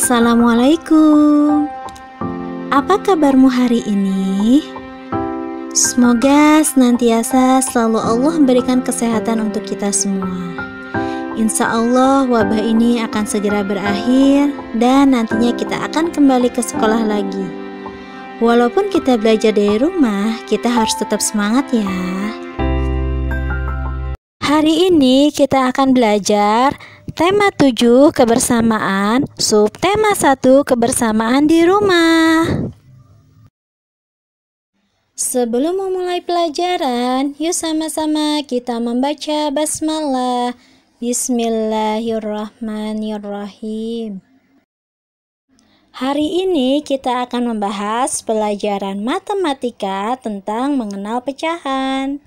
Assalamualaikum. Apa kabarmu hari ini? Semoga senantiasa selalu Allah memberikan kesehatan untuk kita semua. Insya Allah wabah ini akan segera berakhir dan nantinya kita akan kembali ke sekolah lagi. Walaupun kita belajar dari rumah, kita harus tetap semangat ya. Hari ini kita akan belajar tema 7 kebersamaan, subtema 1 kebersamaan di rumah. Sebelum memulai pelajaran, yuk sama-sama kita membaca basmalah. Bismillahirrahmanirrahim. Hari ini kita akan membahas pelajaran matematika tentang mengenal pecahan.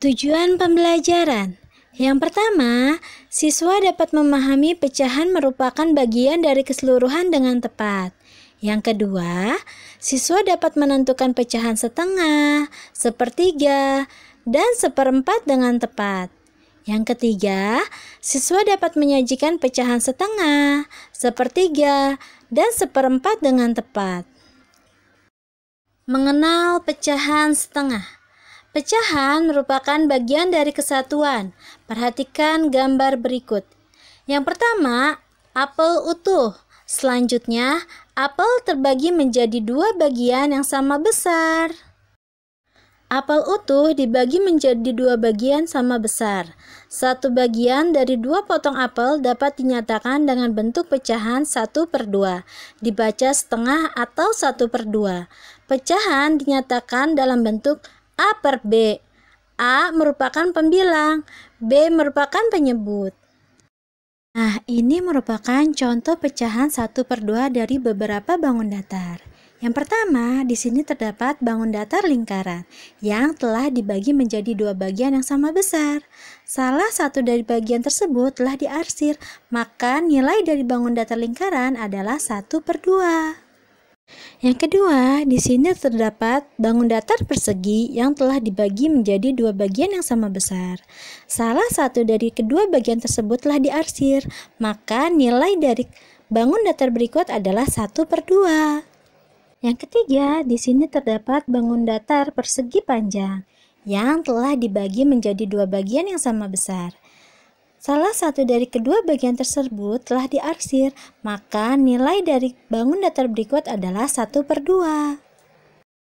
Tujuan pembelajaran. Yang pertama, siswa dapat memahami pecahan merupakan bagian dari keseluruhan dengan tepat. Yang kedua, siswa dapat menentukan pecahan setengah, sepertiga, dan seperempat dengan tepat. Yang ketiga, siswa dapat menyajikan pecahan setengah, sepertiga, dan seperempat dengan tepat. Mengenal pecahan setengah. Pecahan merupakan bagian dari kesatuan. Perhatikan gambar berikut. Yang pertama, apel utuh. Selanjutnya, apel terbagi menjadi dua bagian yang sama besar. Apel utuh dibagi menjadi dua bagian sama besar. Satu bagian dari dua potong apel dapat dinyatakan dengan bentuk pecahan 1/2, dibaca setengah atau 1/2. Pecahan dinyatakan dalam bentuk A/B. A merupakan pembilang, B merupakan penyebut. Nah, ini merupakan contoh pecahan 1/2 dari beberapa bangun datar. Yang pertama, di sini terdapat bangun datar lingkaran yang telah dibagi menjadi dua bagian yang sama besar. Salah satu dari bagian tersebut telah diarsir, maka nilai dari bangun datar lingkaran adalah 1/2. Yang kedua, di sini terdapat bangun datar persegi yang telah dibagi menjadi dua bagian yang sama besar. Salah satu dari kedua bagian tersebut telah diarsir, maka nilai dari bangun datar berikut adalah 1/2. Yang ketiga, di sini terdapat bangun datar persegi panjang yang telah dibagi menjadi dua bagian yang sama besar. Salah satu dari kedua bagian tersebut telah diarsir, maka nilai dari bangun datar berikut adalah 1/2.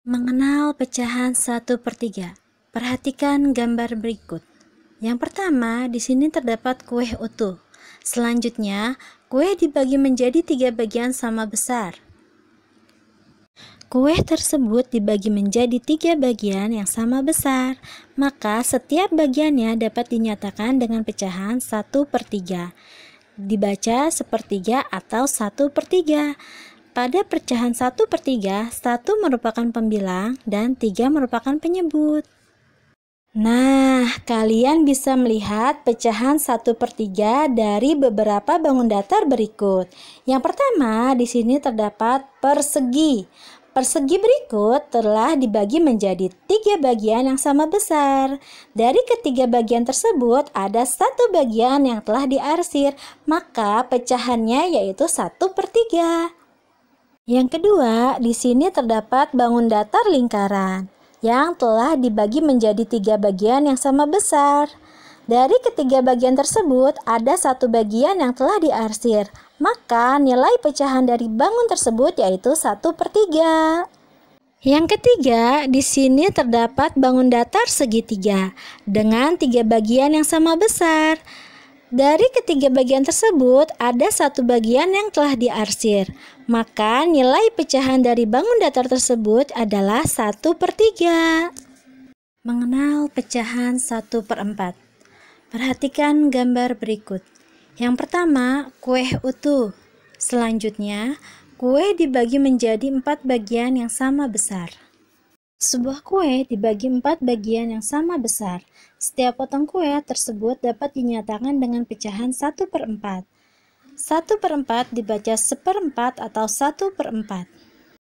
Mengenal pecahan 1/3. Perhatikan gambar berikut. Yang pertama, di sini terdapat kue utuh. Selanjutnya, kue dibagi menjadi 3 bagian sama besar. Kue tersebut dibagi menjadi 3 bagian yang sama besar, maka setiap bagiannya dapat dinyatakan dengan pecahan 1/3. Dibaca sepertiga atau 1/3. Pada pecahan 1/3, 1 merupakan pembilang dan 3 merupakan penyebut. Nah, kalian bisa melihat pecahan 1/3 dari beberapa bangun datar berikut. Yang pertama, di sini terdapat persegi. Persegi berikut telah dibagi menjadi 3 bagian yang sama besar. Dari ketiga bagian tersebut ada satu bagian yang telah diarsir, maka pecahannya yaitu 1/3. Yang kedua, di sini terdapat bangun datar lingkaran yang telah dibagi menjadi 3 bagian yang sama besar. Dari ketiga bagian tersebut ada satu bagian yang telah diarsir, maka nilai pecahan dari bangun tersebut yaitu 1/3. Yang ketiga, di sini terdapat bangun datar segitiga dengan 3 bagian yang sama besar. Dari ketiga bagian tersebut ada satu bagian yang telah diarsir, maka nilai pecahan dari bangun datar tersebut adalah 1/3. Mengenal pecahan 1/4. Perhatikan gambar berikut. Yang pertama, kue utuh. Selanjutnya, kue dibagi menjadi 4 bagian yang sama besar. Sebuah kue dibagi 4 bagian yang sama besar. Setiap potong kue tersebut dapat dinyatakan dengan pecahan 1/4. 1/4 dibaca seperempat atau 1/4.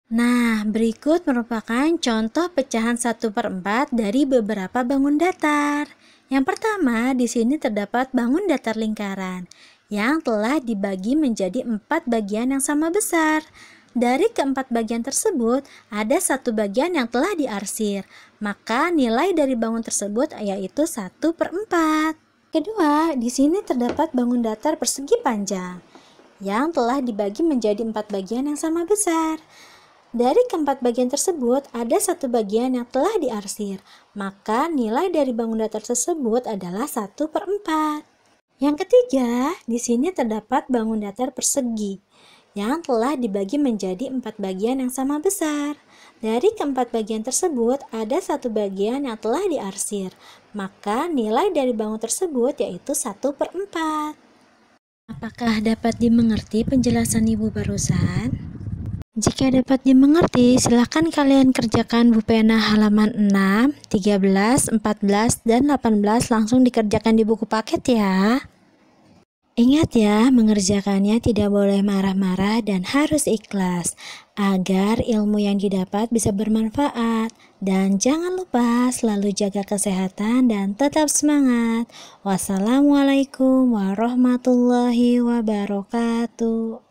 Nah, berikut merupakan contoh pecahan 1/4 dari beberapa bangun datar. Yang pertama, di sini terdapat bangun datar lingkaran yang telah dibagi menjadi 4 bagian yang sama besar. Dari keempat bagian tersebut, ada satu bagian yang telah diarsir, maka nilai dari bangun tersebut yaitu 1/4. Kedua, di sini terdapat bangun datar persegi panjang yang telah dibagi menjadi 4 bagian yang sama besar. Dari keempat bagian tersebut, ada satu bagian yang telah diarsir, maka nilai dari bangun datar tersebut adalah 1/4. Yang ketiga, di sini terdapat bangun datar persegi yang telah dibagi menjadi 4 bagian yang sama besar. Dari keempat bagian tersebut, ada satu bagian yang telah diarsir, maka nilai dari bangun tersebut yaitu 1/4. Apakah dapat dimengerti penjelasan Ibu barusan? Jika dapat dimengerti, silakan kalian kerjakan Bu Pena halaman 6, 13, 14, dan 18 langsung dikerjakan di buku paket ya. Ingat ya, mengerjakannya tidak boleh marah-marah dan harus ikhlas, agar ilmu yang didapat bisa bermanfaat. Dan jangan lupa selalu jaga kesehatan dan tetap semangat. Wassalamualaikum warahmatullahi wabarakatuh.